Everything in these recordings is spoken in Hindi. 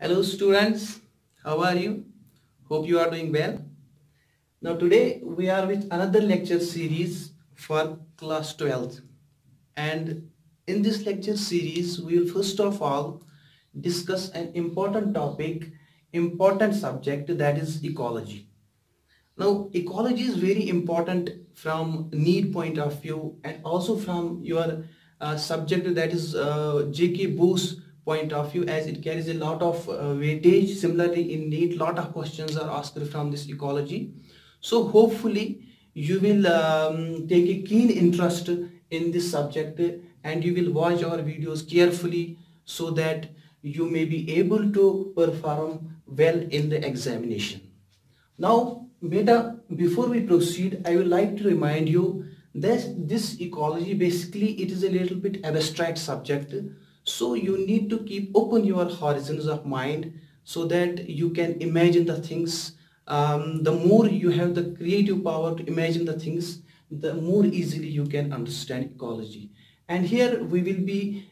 Hello students, how are you? Hope you are doing well. Now today we are with another lecture series for class 12th, and in this lecture series we will first of all discuss an important topic, important subject, that is ecology. Now ecology is very important from need point of view and also from your subject, that is J.K. Bose point of view, as it carries a lot of weightage. Similarly in need, lot of questions are asked from this ecology. So hopefully you will take a keen interest in this subject and you will watch our videos carefully so that you may be able to perform well in the examination. Now, beta, before we proceed, I would like to remind you that this ecology, basically it is a little bit abstract subject. So you need to keep open your horizons of mind so that you can imagine the things. The more you have the creative power to imagine the things, the more easily you can understand ecology. And here we will be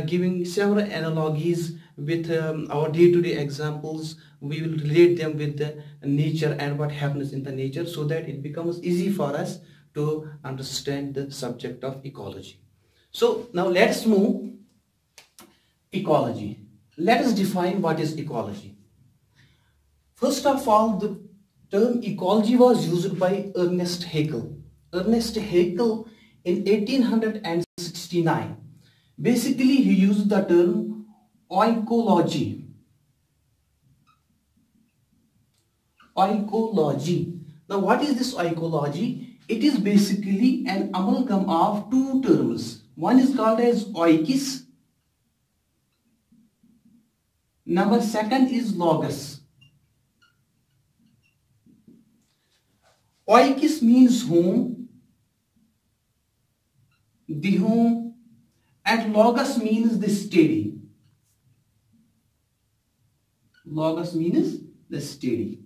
giving several analogies with our day-to-day examples. We will relate them with the nature and what happens in the nature so that it becomes easy for us to understand the subject of ecology. So now let's move ecology. Let us define what is ecology. First of all, the term ecology was used by Ernest Haeckel. Ernest Haeckel in 1869. Basically, he used the term oikology. Oikology. Now, what is this oikology? It is basically an amalgam of two terms. One is called as oikis. Number second is logos. Oikis means home, the home, and logos means the steady. Logos means the steady.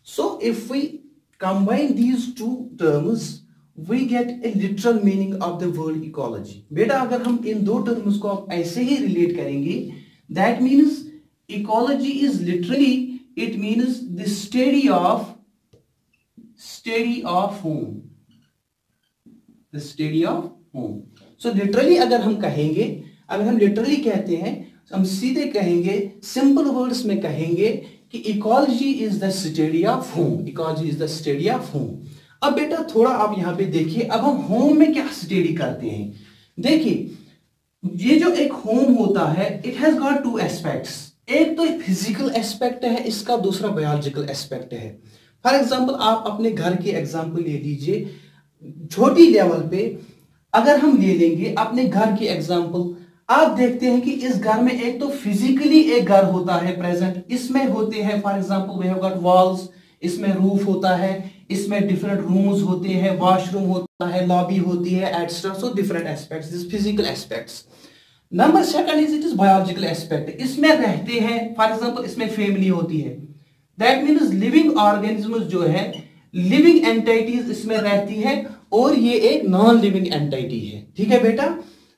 So if we combine these two terms, we get a literal meaning of the word ecology. बेटा अगर हम इन दो terms को आप ऐसे ही relate करेंगे, that means ecology is literally, it means the study of home. The study of home. So literally अगर हम कहेंगे, अगर हम literally कहते हैं, हम सीधे कहेंगे, simple words में कहेंगे कि ecology is the study of home. Ecology is the study of home. अब बेटा थोड़ा आप यहाँ पे देखिए, अब हम home में क्या study करते हैं. देखिए, ये जो एक home होता है, it has got two aspects. एक तो physical aspect है इसका, दूसरा biological aspect है. फॉर एग्जाम्पल आप अपने घर के एग्जाम्पल ले लीजिए. छोटी लेवल पे अगर हम ले लेंगे अपने घर की एग्जाम्पल, आप देखते हैं कि इस घर में एक तो फिजिकली एक घर होता है प्रेजेंट, इसमें होते हैं for example we have got walls, इसमें रूफ होता है, इसमें डिफरेंट रूम्स होते हैं, वॉशरूम होता है, लॉबी होती है, etcetera. So different aspects, this physical aspects. Number second is it is biological aspect. इसमें रहते हैं फॉर एग्जाम्पल इसमें फैमिली होती है, दैट मीन्स लिविंग ऑर्गेनिज्म जो है, लिविंग एंटिटीज इसमें रहती है और ये एक नॉन लिविंग एंटिटी है. ठीक है बेटा.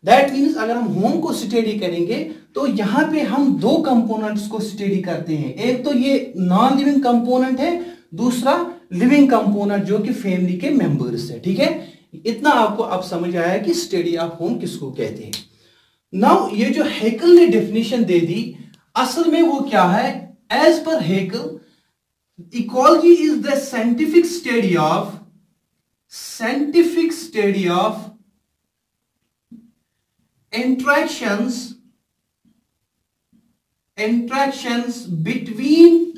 दैट मीन्स अगर हम होम को स्टडी करेंगे तो यहाँ पे हम दो कंपोनेंट्स को स्टडी करते हैं. एक तो ये नॉन लिविंग कंपोनेंट है, दूसरा लिविंग कंपोनेंट जो कि फैमिली के मेंबर्स है. ठीक है, इतना आपको अब समझ आया कि स्टडी ऑफ होम किसको कहते हैं. नाउ ये जो हेकल ने डेफिनेशन दे दी, असल में वो क्या है? As per Haeckel, ecology is the scientific study of interactions between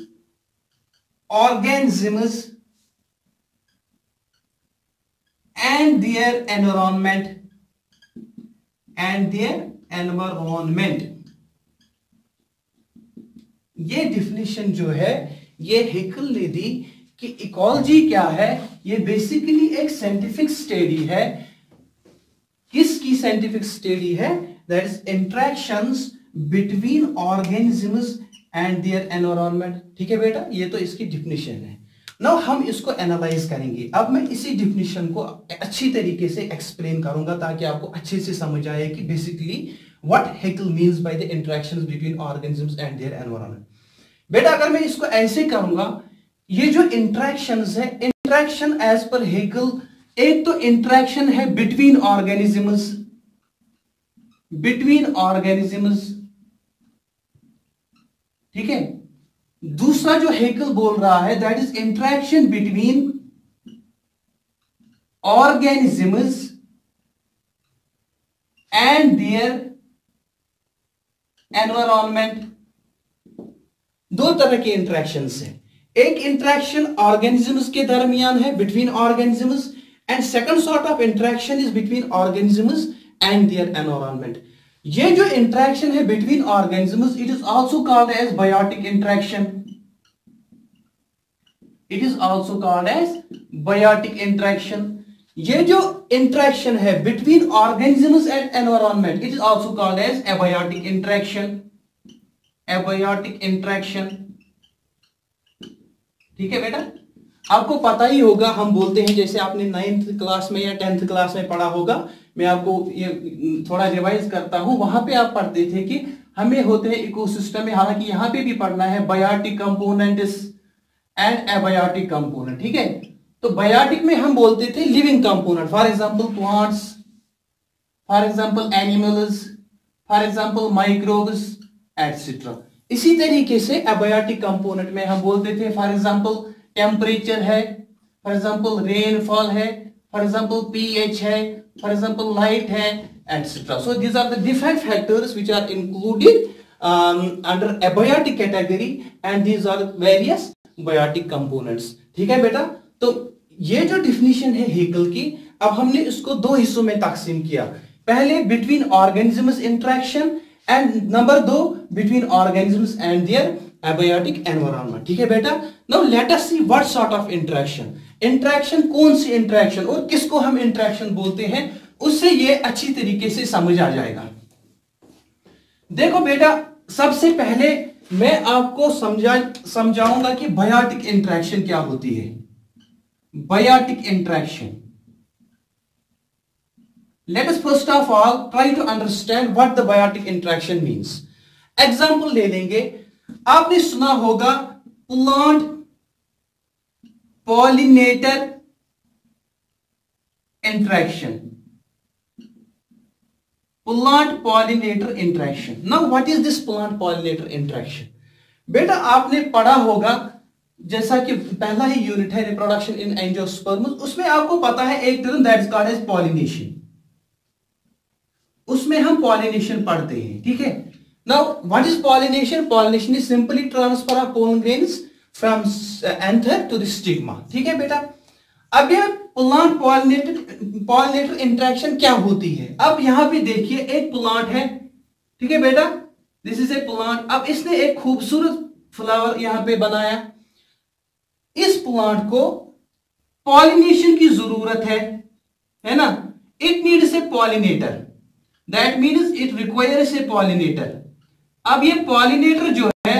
organisms and their environment. ये डिफिनेशन जो है ये हेकल ने दी कि इकोलॉजी क्या है. ये बेसिकली एक साइंटिफिक स्टडी है. किसकी साइंटिफिक स्टडी है? That is interactions between organisms and their environment. ठीक है बेटा, ये तो इसकी डिफिनेशन है. नाउ हम इसको एनालाइज करेंगे. अब मैं इसी डिफिनेशन को अच्छी तरीके से एक्सप्लेन करूंगा ताकि आपको अच्छे से समझ आए कि basically what Haeckel means by the interactions between organisms and their environment. बेटा अगर मैं इसको ऐसे करूंगा, ये जो इंटरेक्शंस है, इंटरेक्शन एज पर हेगल, एक तो इंटरेक्शन है बिटवीन ऑर्गेनिजम्स, ठीक है। दूसरा जो हेगल बोल रहा है that is interaction between organisms and their environment. दो तरह के इंटरेक्शंस है, एक इंटरेक्शन ऑर्गेनिजम्स के दरमियान है, between organisms, and second sort of interaction is between organisms and their environment. ये जो इंटरेक्शन है between organisms, it is also called as biotic interaction, it is also called as biotic interaction. ये जो इंटरेक्शन है between organisms and environment, it is also called as abiotic interaction, abiotic interaction, ठीक है बेटा। आपको पता ही होगा, हम बोलते हैं, जैसे आपने 9th क्लास में या 10th क्लास में पढ़ा होगा, मैं आपको ये थोड़ा रिवाइज करता हूं, वहां पे आप पढ़ते थे कि हमें होते हैं इकोसिस्टम में, हालांकि यहां पे भी पढ़ना है biotic components and abiotic component, ठीक है। तो बायोटिक में हम बोलते थे living component, for example plants, for example animals, for example microbes etcetera. इसी तरीके से एबायोटिक कंपोनेंट में हम बोलते थे फॉर एग्जांपल टेम्परेचर है, फॉर एग्जांपल रेनफॉल है, फॉर एग्जांपल पीएच है, फॉर एग्जांपल लाइट है etcetera. So these are the different factors which are included under abiotic category and these are various biotic components, ठीक है बेटा। तो ये जो डिफिनीशन है हेगल की, अब हमने इसको दो हिस्सों में तकसीम किया, पहले between organisms interaction and number 2 between organisms and their abiotic environment, ठीक है बेटा। Now let us see what sort of interaction, interaction कौन सी इंटरेक्शन और किसको हम इंटरेक्शन बोलते हैं, उससे ये अच्छी तरीके से समझ आ जाएगा। देखो बेटा, सबसे पहले मैं आपको समझाऊंगा कि बायोटिक इंटरेक्शन क्या होती है। Biotic interaction, let us first of all try to understand what the biotic interaction means. Example ले लेंगे, आपने सुना होगा plant pollinator interaction, plant pollinator interaction. Now what is this plant pollinator interaction? बेटा आपने पढ़ा होगा, जैसा कि पहला ही यूनिट है रिप्रोडक्शन इन एंजियोस्पर्म्स, उसमें आपको पता है एक term that is called as pollination, उसमें हम पॉलिनेशन पढ़ते हैं, ठीक है। Now what is pollination? Pollination is simply transfer of pollen grains from anther to the stigma, ठीक है बेटा। अब ये प्लांट पॉलिनेटर इंटरेक्शन क्या होती है? अब यहां पे देखिए एक प्लांट है, ठीक है बेटा, दिस इज ए प्लांट। अब इसने एक खूबसूरत फ्लावर यहां पे बनाया, इस प्लांट को पॉलिनेशन की जरूरत है ना, it needs a pollinator, that means it requires a pollinator. अब ये पॉलिनेटर जो है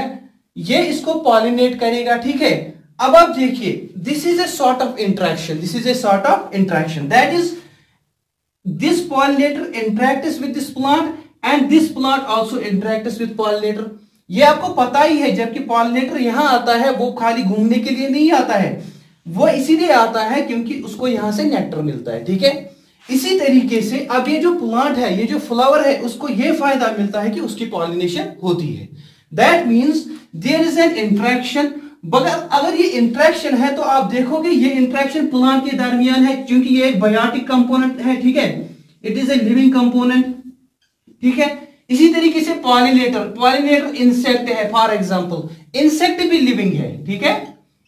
ये इसको पॉलिनेट करेगा, ठीक है। अब आप देखिए, this is a sort of interaction, this is a sort of interaction, that is this pollinator interacts with this plant and this plant also interacts with pollinator. ये आपको पता ही है, जबकि पॉलिनेटर यहां आता है वो खाली घूमने के लिए नहीं आता है, वो इसीलिए आता है क्योंकि उसको यहां से नेक्टर मिलता है, ठीक है। इसी तरीके से अब ये जो प्लांट है, ये जो फ्लावर है, उसको ये फायदा मिलता है कि उसकी पॉलिनेशन होती है। That means there is an interaction. अगर ये इंटरेक्शन है तो आप देखोगे ये इंटरेक्शन प्लांट के दरमियान है, क्योंकि ये एक बायोटिक कंपोनेंट है, ठीक है, it is a living component, ठीक है। इसी तरीके से पॉलिनेटर इंसेक्ट है, फॉर एग्जांपल इंसेक्ट भी लिविंग है, ठीक है,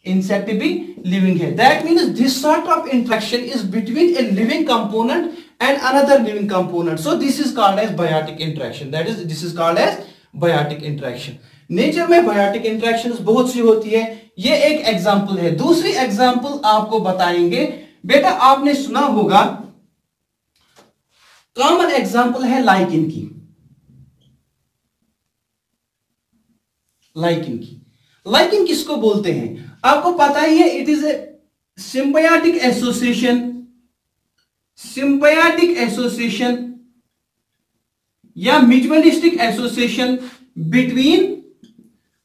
इंसेक्ट भी लिविंग है। That means this sort of interaction is between a living component and another living component, so this is called as biotic interaction, that is this is called as biotic interaction. Nature में बायोटिक इंटरेक्शन बहुत सी होती है, ये एक एग्जांपल है। दूसरी एग्जांपल आपको बताएंगे, बेटा आपने सुना होगा, कॉमन एग्जांपल है लाइकिन की, लाइकिन किसको बोलते हैं आपको पता ही है, it is A symbiotic association या म्यूचुअलिस्टिक एसोसिएशन बिटवीन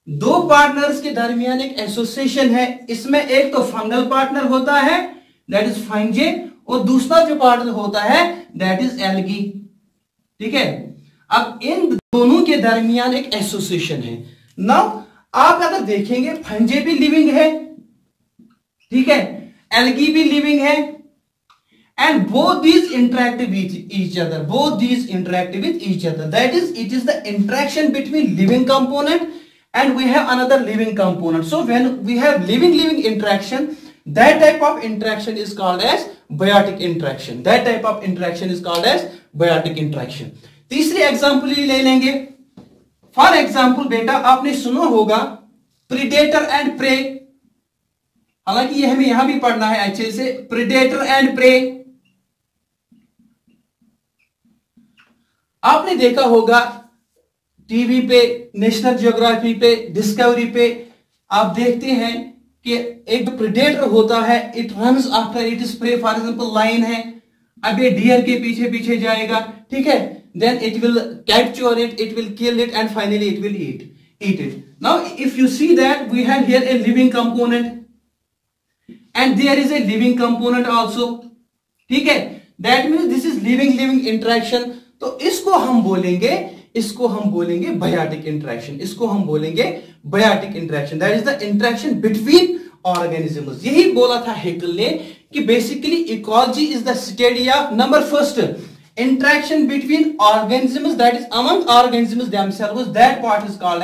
दो पार्टनर्स के दरमियान एक एसोसिएशन है, इसमें एक तो फंगल पार्टनर होता है दैट इज फंजे, और दूसरा जो पार्टनर होता है दैट इज एल्गी। ठीक है, अब इन दोनों के दरमियान एक एसोसिएशन है। नाउ आप अगर देखेंगे फंजे भी लिविंग है, ठीक है, एल्गी भी लिविंग है, and both these interact with each other, both these interact with each other, that is it is the interaction between living component and we have another living component. So when we have living interaction, that type of interaction is called as biotic interaction, that type of interaction is called as biotic interaction. तीसरी एग्जांपल ले लेंगे। फॉर एग्जांपल बेटा आपने सुना होगा प्रीडेटर एंड प्रे, हालांकि ये हमें यहां भी पढ़ना है अच्छे से, प्रीडेटर एंड प्रे। आपने देखा होगा टीवी पे, नेशनल ज्योग्राफी पे, डिस्कवरी पे आप देखते हैं कि एक प्रेडेटर होता है, it runs after it is prey. For example lion है, अब ये डियर के पीछे पीछे जाएगा, ठीक है, then it will capture it will kill it and finally it will eat it. Now if you see that we have here a living component and there is a living component also, ठीक है, that means this is living interaction। तो इसको हम बोलेंगे biotic interaction, इसको हम बोलेंगे biotic interaction, that is the interaction between organisms। यही बोला था हेकल ने कि basically ecology is the study of number first interaction between organisms, that is among organisms themselves, that part is called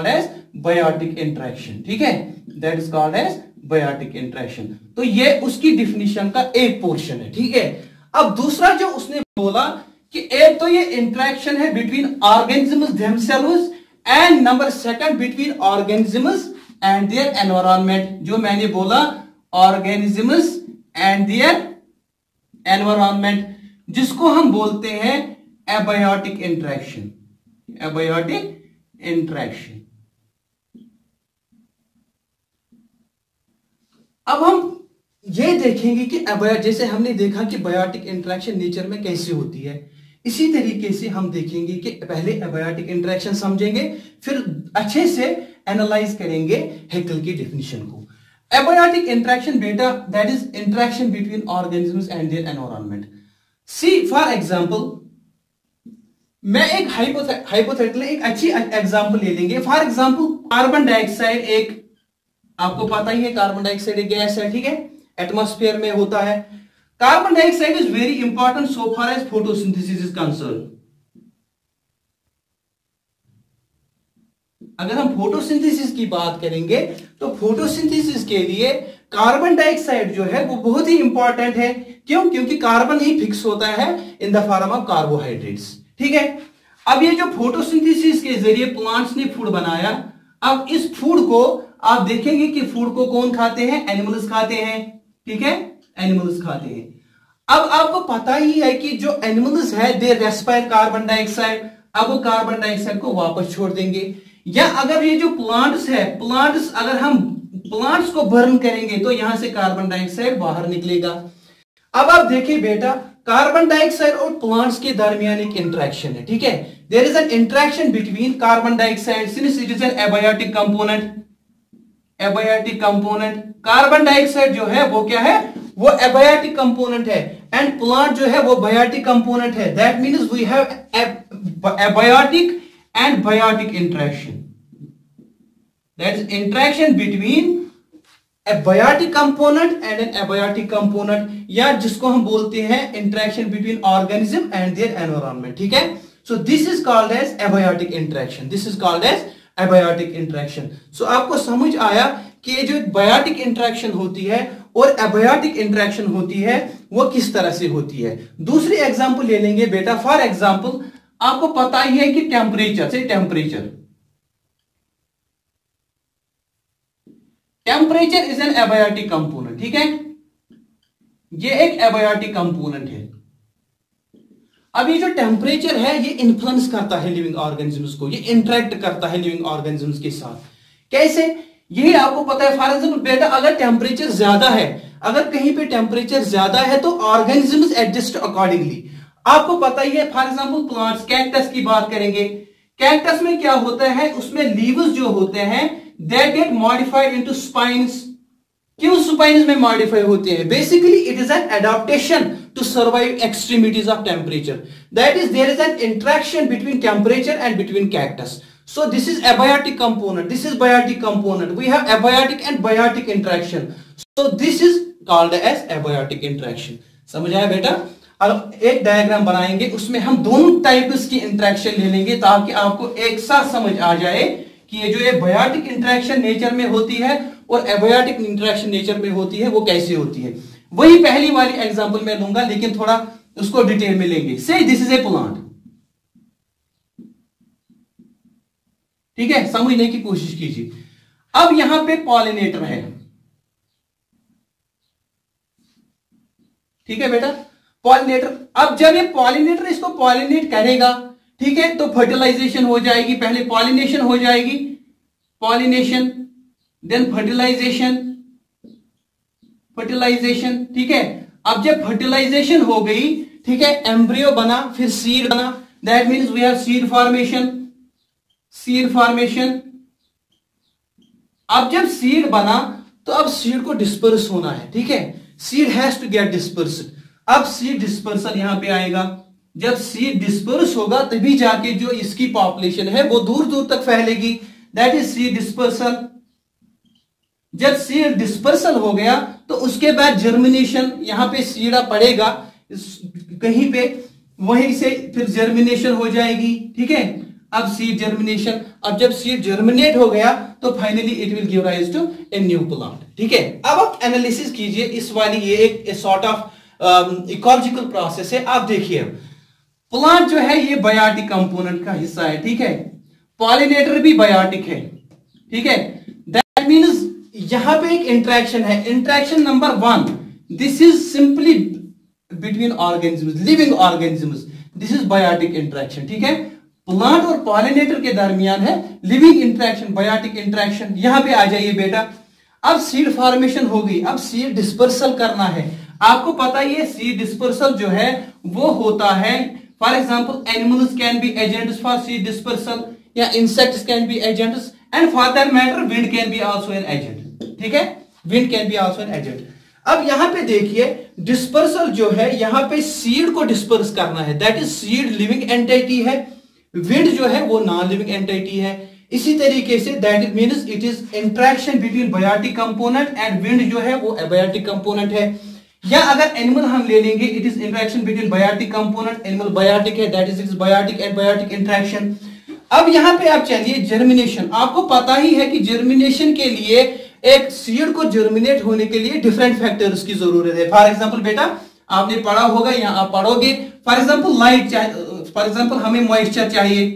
as biotic interaction। ठीक है, that is called as biotic interaction। तो ये उसकी डिफिनीशन का एक पोर्शन है। ठीक है, अब दूसरा जो उसने बोला कि एक तो ये इंटरेक्शन है between organisms themselves and number second between organisms and their environment. जो मैंने बोला ऑर्गेनिजम्स एंड देयर एनवायरनमेंट, जिसको हम बोलते हैं एबायोटिक इंटरेक्शन, एबायोटिक इंटरेक्शन। अब हम ये देखेंगे कि जैसे हमने देखा कि बायोटिक इंटरेक्शन नेचर में कैसे होती है, इसी तरीके से हम देखेंगे कि पहले एबायोटिक इंटरेक्शन समझेंगे, फिर अच्छे से एनालाइज करेंगे हेकल की डेफिनेशन को। एबायोटिक इंटरेक्शन बेटा that is interaction between organisms and their environment. See for example, मैं एक हाइपोथेटिकल एक अच्छी एग्जांपल ले लेंगे। फॉर एग्जांपल कार्बन डाइऑक्साइड, एक आपको पता ही है कार्बन डाइऑक्साइड एक गैस है, ठीक है, एटमॉस्फेयर में होता है। Carbon dioxide is very important so far as photosynthesis is concern. अगर हम फोटोसिंथेसिस की बात करेंगे तो फोटोसिंथेसिस के लिए कार्बन डाइऑक्साइड जो है वो बहुत ही इंपॉर्टेंट है। क्यों? क्योंकि कार्बन ही फिक्स होता है in the form of carbohydrates. ठीक है, अब ये जो फोटोसिंथेसिस के जरिए प्लांट्स ने फूड बनाया, अब इस फूड को आप देखेंगे कि फूड को कौन खाते हैं? एनिमल्स खाते हैं। ठीक है, एनिमल्स खाते हैं। अब आपको पता ही है कि जो एनिमल्स है दे रेस्पायर कार्बन डाइऑक्साइड, अब वो कार्बन डाइऑक्साइड को वापस छोड़ देंगे। या अगर ये जो प्लांट्स है, प्लांट्स अगर हम प्लांट्स को बर्न करेंगे तो यहां से कार्बन डाइऑक्साइड बाहर निकलेगा। अब आप देखिए बेटा, कार्बन डाइऑक्साइड और प्लांट्स के दरमियान एक इंटरेक्शन है। ठीक है, there is an interaction between carbon dioxide since it is an abiotic component. Abiotic component, carbon dioxide जो है वो क्या है? वो एबायोटिक कंपोनेंट है, एंड प्लांट जो है वो बायोटिक कंपोनेंट है। That means we have abiotic and biotic interaction, that is interaction between a biotic component and an abiotic component, या जिसको हम बोलते हैं interaction between organism and their environment। ठीक है, so this is called as abiotic interaction, this is called as abiotic interaction। so आपको समझ आया कि ये जो biotic interaction होती है और abiotic interaction होती है वो किस तरह से होती है। दूसरी एग्जांपल ले लेंगे बेटा। फॉर एग्जांपल आपको पता ही है कि टेम्परेचर से temperature is an abiotic component. ठीक है, ये एक एबायोटिक कंपोनेंट है। अब ये जो टेम्परेचर है ये इन्फ्लुएंस करता है लिविंग ऑर्गेनिजम्स को, ये इंटरेक्ट करता है लिविंग ऑर्गेनिजम्स के साथ। कैसे? यही आपको पता है। फॉर एग्जांपल बेटा, अगर टेम्परेचर ज्यादा है, अगर कहीं पे टेम्परेचर ज्यादा है तो ऑर्गेनिजम्स एडजस्ट अकॉर्डिंगली। आपको पता ही है, फॉर एग्जांपल प्लांट्स, कैक्टस की बात करेंगे, कैक्टस में क्या होता है, उसमें लीव्स जो होते हैं that get modified into spines. क्यों स्पाइन्स में मॉडिफाई होते हैं? Basically it is an adaptation to survive extremities of temperature, that is there is an interaction between temperature and between cactus. So this is abiotic component, this is biotic component. We have abiotic and biotic interaction. So this is called as abiotic interaction. समझ आया बेटा? अब एक डायग्राम बनाएंगे, उसमें हम दोनों टाइप्स की इंटरेक्शन ले लेंगे ताकि आपको एक साथ समझ आ जाए कि ये जो ये बायोटिक इंटरेक्शन नेचर में होती है और एबायोटिक इंटरेक्शन नेचर में होती है वो कैसे होती है. वही पहली वाली एग्जांपल मैं लूंगा लेकिन थोड़ा उसको डिटेल में लेंगे. से दिस इज ए प्लांट, ठीक है, समझने की कोशिश कीजिए. अब यहां पे पॉलिनेटर है, ठीक है बेटा, पॉलिनेटर. अब जब ये पॉलिनेटर इसको पॉलिनेट करेगा, ठीक है, तो फर्टिलाइजेशन हो जाएगी. पहले पॉलिनेशन हो जाएगी, पॉलिनेशन, देन फर्टिलाइजेशन, फर्टिलाइजेशन, ठीक है. अब जब फर्टिलाइजेशन हो गई, ठीक है, एम्ब्रियो बना, फिर सीड बना, that means we have seed formation, seed formation. अब जब सीड बना तो अब सीड को डिस्पर्स होना है, ठीक है, seed has to get dispersed. अब सीड डिस्पर्सल यहां पे आएगा. जब सीड डिस्पर्स होगा तभी जाके जो इसकी पॉपुलेशन है वो दूर दूर तक फैलेगी, दैट इज सीड डिस्पर्सल. जब सीड डिस्पर्सल हो गया तो उसके बाद जर्मिनेशन, यहां पे सीड़ा पड़ेगा कहीं पे, वहीं से फिर जर्मिनेशन हो जाएगी, ठीक है. अब सीड जर्मिनेशन, अब जब सीड जर्मिनेट हो गया तो finally it will give rise to a new plant, ठीक है. अब आप एनालिसिस कीजिए इस वाली, ये एक सॉर्ट ऑफ इकोलॉजिकल प्रोसेस है. आप देखिए प्लांट जो है ये बायोटिक कंपोनेंट का हिस्सा है, ठीक है, पॉलिनेटर भी बायोटिक है, ठीक है. दैट मींस यहां पे एक इंटरेक्शन है. Interaction number 1, this is simply between organisms, living organisms, this is biotic interaction, ठीक है. प्लांट और पॉलिनेटर के दरमियान है लिविंग इंटरेक्शन, बायोटिक इंटरेक्शन. यहां पे आ जाइए बेटा. अब सीड फॉर्मेशन हो गई, अब सीड डिस्पर्सल करना है. आपको पता ही है सीड डिस्पर्सल जो है वो होता है, for example animals can be agents for seed dispersal, या insects can be agents, and for that matter wind can be also an agent, ठीक है, wind can be also an agent. अब यहां पे देखिए डिस्पर्सल जो है, यहां पे सीड को डिस्पर्स करना है, that is seed living entity है, विंड जो है वो नॉन लिविंग एंटिटी है. इसी तरीके से that it means it is interaction between biotic component and wind जो है वो एबायोटिक कंपोनेंट है. या अगर एनिमल हम ले लेंगे, it is interaction between biotic component, animal biotic है, that is biotic and biotic interaction. अब यहां पे आप चलिए जर्मिनेशन. आपको पता ही है कि जर्मिनेशन के लिए एक सीड को जर्मिनेट होने के लिए डिफरेंट फैक्टर्स की जरूरत है. फॉर एग्जांपल बेटा आपने पढ़ा होगा या आप पढ़ोगे, फॉर एग्जांपल लाइट चाहिए, फॉर एग्जांपल हमें मॉइस्चर चाहिए,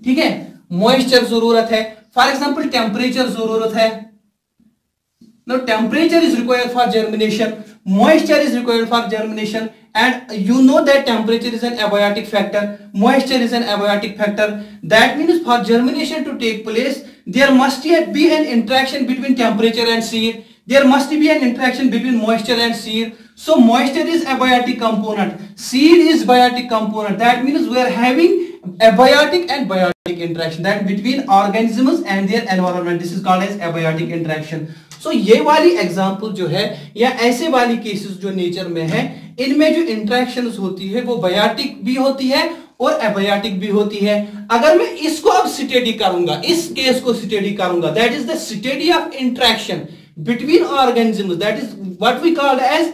ठीक है, मॉइस्चर जरूरत है. फॉर एग्जांपल टेम्परेचर जरूरत है. Now temperature is required for germination, moisture is required for germination, and you know that temperature is an abiotic factor, moisture is an abiotic factor. That means for germination to take place, there must be an interaction between temperature and seed. There must be an interaction between moisture and seed. So moisture is abiotic component, seed is biotic component. That means we are having abiotic and biotic interaction, that between organisms and their environment. This is called as abiotic interaction. So ये वाली एग्जाम्पल जो है या ऐसे वाली केसेस जो नेचर में है, इनमें जो इंटरेक्शंस होती है वो बायोटिक भी होती है और एबायोटिक भी होती है. अगर मैं इसको अब स्टडी करूंगा, इस केस को स्टडी करूंगा, that is the study of interaction between organisms, that is what we called as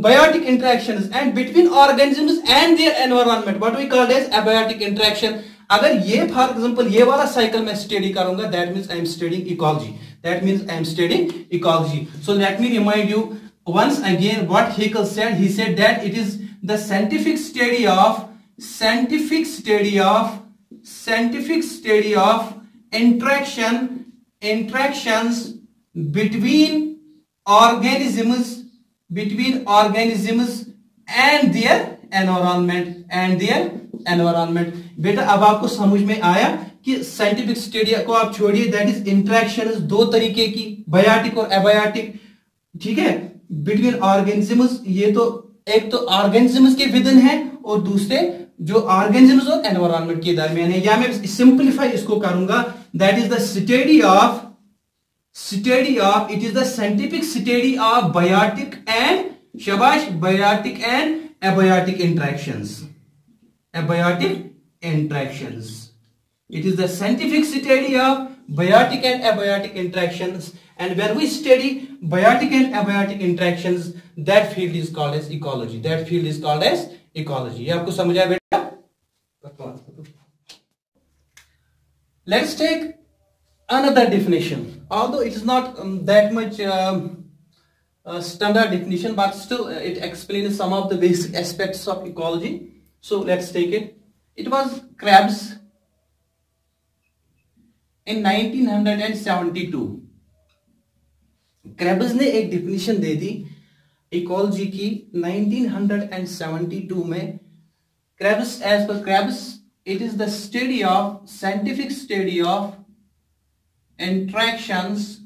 biotic interactions, and between organisms and their environment, what we called as abiotic interaction. अगर ये फॉर एग्जांपल ये वाला साइकिल मैं स्टडी करूंगा, that means I am studying ecology, that means I am studying ecology. So let me remind you once again what Haeckel said. He said that it is the scientific study of interactions between organisms and their environment. बेटा अब आपको समझ में आया कि साइंटिफिक स्टडी को आप छोड़िए, दैट इज इंटरेक्शंस दो तरीके की, बायोटिक और एबायोटिक, ठीक है, बिटवीन ऑर्गेनिजम्स. ये तो एक तो ऑर्गेनिजम्स के विदिन है और दूसरे जो ऑर्गेनिजम्स और एनवायरनमेंट के दरमियान है, या मैं सिंपलीफाई इसको करूंगा, that is the study of it is the scientific study of biotic and शाबाश biotic and abiotic interactions. It is the scientific study of biotic and abiotic interactions, and when we study biotic and abiotic interactions, that field is called as ecology. ये आपको समझ आया बेटा? Let's take another definition, although it is not that much standard definition, but still it explains some of the basic aspects of ecology. So let's take it. It was Krebs in 1972. Krebs ने एक definition दे दी इकोलॉजी की 1972 में. Krebs, as per Krebs, it is the scientific study of interactions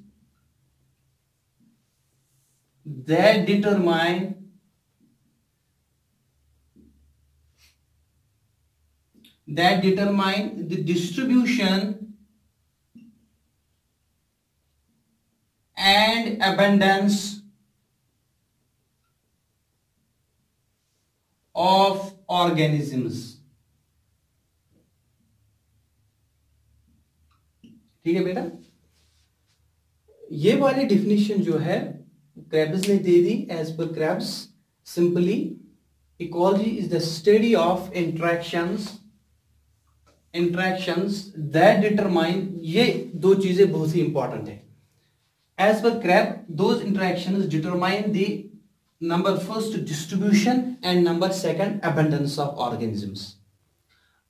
that determine the distribution and abundance of organisms. ठीक है बेटा, ये वाली डिफिनीशन जो है Krebs ने दे दी. As per Krebs, simply ecology is the study of interactions that determine, ये दो चीजें बहुत ही इंपॉर्टेंट है. As per Krebs, those interactions determine the number first distribution and number second abundance of organisms.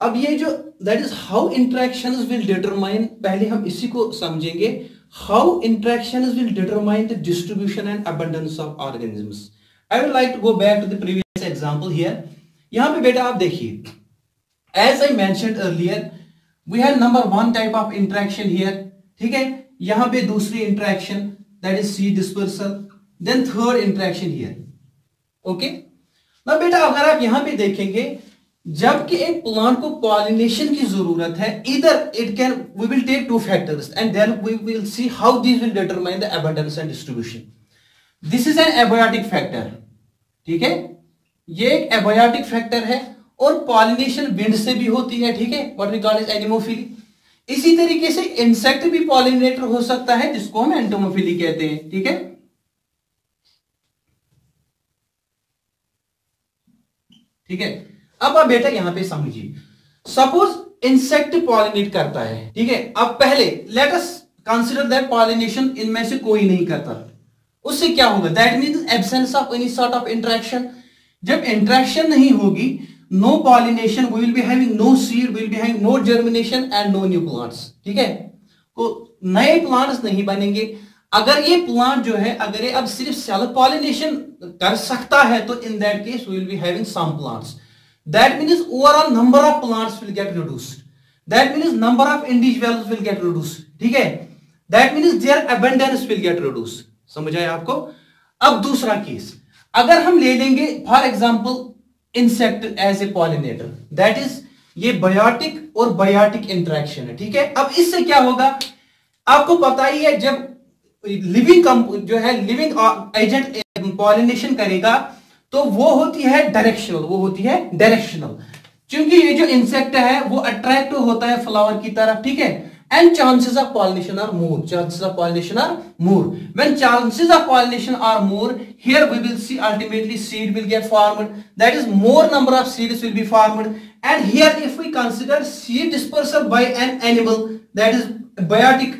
अब ये जो that is how interactions will determine, पहले हम इसी को समझेंगे. How interactions will determine the distribution and abundance of organisms. I would like to go back to the previous example here. यहाँ पे बेटा आप देखिए, as I mentioned earlier, we have number one type of interaction here. ठीक है, यहाँ पे दूसरी interaction, that is seed dispersal, then third interaction here. Okay? now बेटा अगर आप यहाँ पे देखेंगे, जबकि एक प्लांट को पॉलिनेशन की जरूरत है, इधर it can we will take two factors and then we will see how this will determine the abundance and distribution. This is an abiotic factor. ठीक है, ये एक एबायोटिक फैक्टर है और पॉलिनेशन विंड से भी होती है. ठीक है, what we call is anemophily. इसी तरीके से इंसेक्ट भी पॉलिनेटर हो सकता है, जिसको हम एंटोमोफिली कहते हैं. ठीक है, ठीक है. अब आप बेटा यहां पे समझिए, सपोज इंसेक्ट पॉलिनेट करता है. ठीक है, अब पहले let us consider that pollination इनमें से कोई नहीं करता. उससे क्या होगा? That means absence of any sort of interaction. जब इंटरेक्शन नहीं होगी, no pollination, we will be having no seed, we will be having no germination and no new plants. ठीक है, तो नए प्लांट्स नहीं बनेंगे. अगर ये प्लांट जो है, अगर ये अब सिर्फ सेल्फ पॉलिनेशन कर सकता है, तो in that case we will be having some plants. That means overall number of plants will get reduced. That means number of individuals will get reduced. ठीक है, that means their abundance will get reduced. समझ आया आपको? अब दूसरा केस अगर हम ले लेंगे, for example insect as a pollinator, that is ये बायोटिक और बायोटिक इंटरेक्शन है. ठीक है, अब इससे क्या होगा? आपको पता ही है, जब लिविंग जो है लिविंग एजेंट पॉलिनेशन करेगा तो वो होती है डायरेक्शनल. क्योंकि ये जो इंसेक्ट है वो अट्रैक्ट होता है फ्लावर की तरफ. ठीक है, and chances of pollination are more. When chances of pollination are more, here we will see ultimately seed will get formed. That is more number of seeds will be formed. And here if we consider seed dispersal by an animal, that is biotic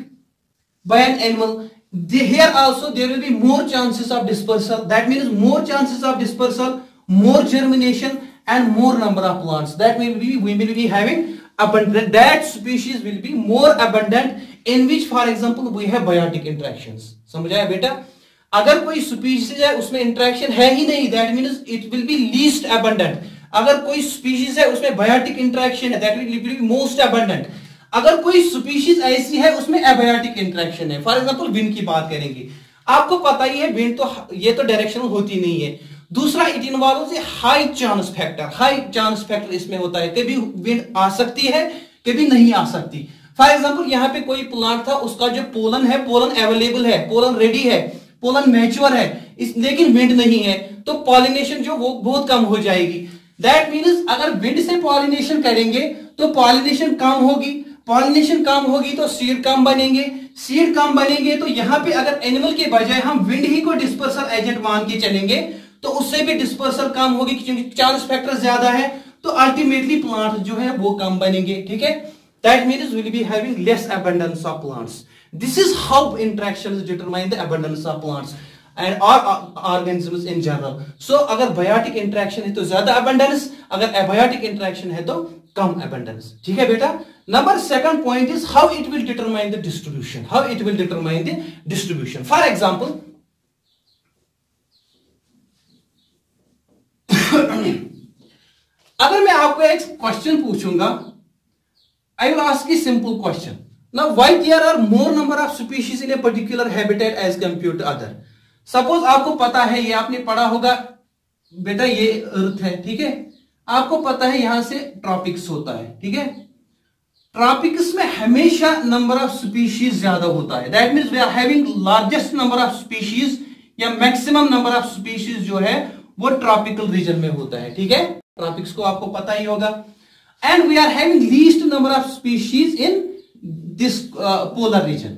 by an animal, here also there will be more chances of dispersal. That means more chances of dispersal, more germination and more number of plants. That we will be having abundant, that species will be more abundant in which for example we have biotic interactions. समझ आया बेटा? अगर कोई species है उसमें interaction है ही नहीं, that means it will be least abundant. अगर कोई species है उसमें biotic interaction है, that will be most abundant. अगर कोई स्पीशीज ऐसी है उसमें एबायोटिक इंटरेक्शन है, फॉर एग्जांपल विंड की बात करेंगे, आपको पता ही है विंड तो ये तो डायरेक्शनल होती नहीं है. दूसरा it involves A high chance factor. High chance factor इसमें होता है, कभी विंड आ सकती है कभी नहीं आ सकती। फॉर एग्जांपल यहाँ पे कोई प्लांट था, उसका जो पोलन है, पोलन अवेलेबल है, पोलन रेडी है, पोलन मैच्योर है, लेकिन विंड नहीं है, तो पॉलिनेशन जो वो बहुत कम हो जाएगी। दैट मीन्स अगर विंड से पॉलिनेशन करेंगे तो पॉलिनेशन कम होगी, पॉलिनेशन कम होगी तो सीड कम बनेंगे, सीड कम बनेंगे तो यहाँ पे अगर एनिमल के बजाय हम विंड ही को डिस्पर्सल एजेंट मान के चलेंगे तो उससे भी डिस्पर्सल कम होगी, क्योंकि चांस फैक्टर ज्यादा है, तो अल्टीमेटली प्लांट जो है वो कम बनेंगे। ठीक है, that means will be having less abundance of plants. This is how interactions determine the abundance of plants and organisms in general. So अगर biotic interaction है तो ज्यादा abundance, अगर abiotic interaction है तो कम abundance। ठीक है बेटा। Number second point is how it will determine the distribution. How it will determine the distribution. For example, अगर मैं आपको एक क्वेश्चन पूछूंगा, I will ask a simple question. Now, why there are more number of species in a particular habitat as compared to other? Suppose आपको पता है, ये आपने पढ़ा होगा बेटा, ये अर्थ है, ठीक है, आपको पता है यहां से ट्रॉपिक्स होता है, ठीक है, ट्रॉपिक्स में हमेशा नंबर ऑफ स्पीशीज ज्यादा होता है। That means we are having largest number of species या मैक्सिमम नंबर ऑफ स्पीशीज जो है वो ट्रॉपिकल रीजन में होता है। ठीक है, ट्रॉपिक्स को आपको पता ही होगा। And we are having least number of species in this polar region.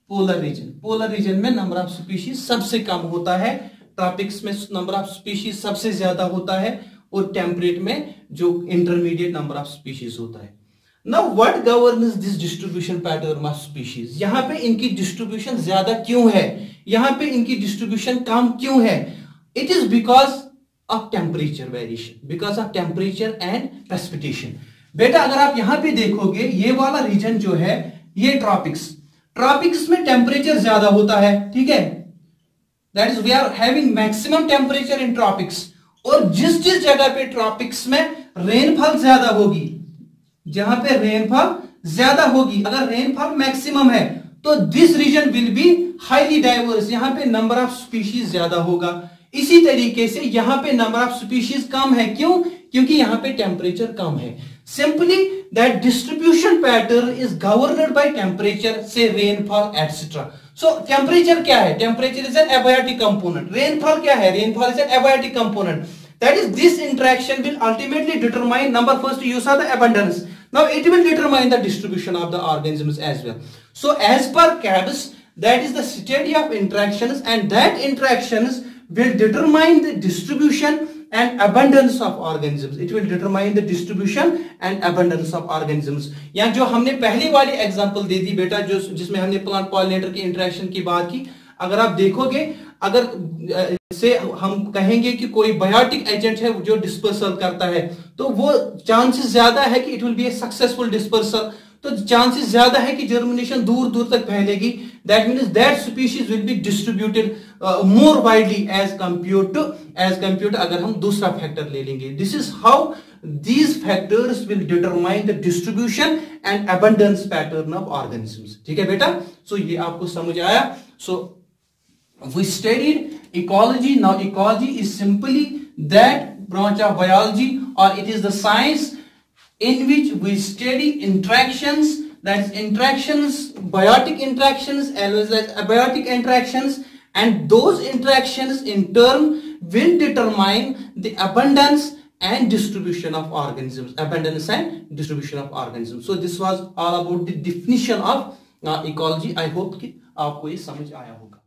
Polar region में नंबर ऑफ स्पीशीज सबसे कम होता है, ट्रॉपिक्स में नंबर ऑफ स्पीशीज सबसे ज्यादा होता है, और टेम्परेट में जो इंटरमीडिएट नंबर ऑफ स्पीशीज होता है। Now what governs this distribution pattern of species? यहां पे इनकी डिस्ट्रीब्यूशन ज्यादा क्यों है, यहां पे इनकी डिस्ट्रीब्यूशन कम क्यों है? It is because of temperature variation, because of temperature and precipitation. बेटा अगर आप यहां पे देखोगे, ये वाला रीजन जो है ये ट्रॉपिक्स में टेम्परेचर ज्यादा होता है, ठीक है, that is we are having maximum temperature in tropics. और जिस जगह पे ट्रॉपिक्स में रेनफॉल ज्यादा होगी, जहां पे रेनफॉल ज्यादा होगी, अगर रेनफॉल मैक्सिमम है तो this region will be highly diverse, यहां पे नंबर ऑफ स्पीशीज ज्यादा होगा। इसी तरीके से यहां पे नंबर ऑफ स्पीशीज कम है, क्यों? क्योंकि यहां पे टेम्परेचर कम है। Simply that distribution pattern is governed by temperature, say rainfall, etc. So temperature क्या है? Temperature is an abiotic component. Rainfall क्या है? Rainfall is an abiotic component. That is, this interaction will ultimately determine, number first you saw the abundance. Now it will determine the distribution of the organisms as well. So as per Cabs, that is the study of interactions, and that interactions will determine the distribution and abundance of organisms. It will determine the distribution and abundance of organisms. यहाँ जो हमने पहली वाली एग्जांपल दे दी बेटा, जो जिसमें हमने प्लांट पॉलिनेटर की इंटरेक्शन की बात की, अगर आप देखोगे, अगर से हम कहेंगे कि कोई बायोटिक एजेंट है जो डिस्पर्सल करता है, तो वो चांसेस ज्यादा है कि it will be a successful dispersal, तो चांसेस ज्यादा है कि जर्मिनेशन दूर दूर तक फैलेगी। That means that species will be distributed more widely as compute अगर हम दूसरा फैक्टर ले लेंगे। This is how these factors will determine the distribution and abundance pattern of organisms. ठीक है बेटा, so ये आपको समझ आया? So we studied ecology. Now ecology is simply that branch of biology, or it is the science in which we study interactions, that's interactions, biotic interactions as well as abiotic interactions, and those interactions in turn will determine the abundance and distribution of organisms, abundance and distribution of organisms. So this was all about the definition of ecology. I hope कि आपको ये समझ आया होगा.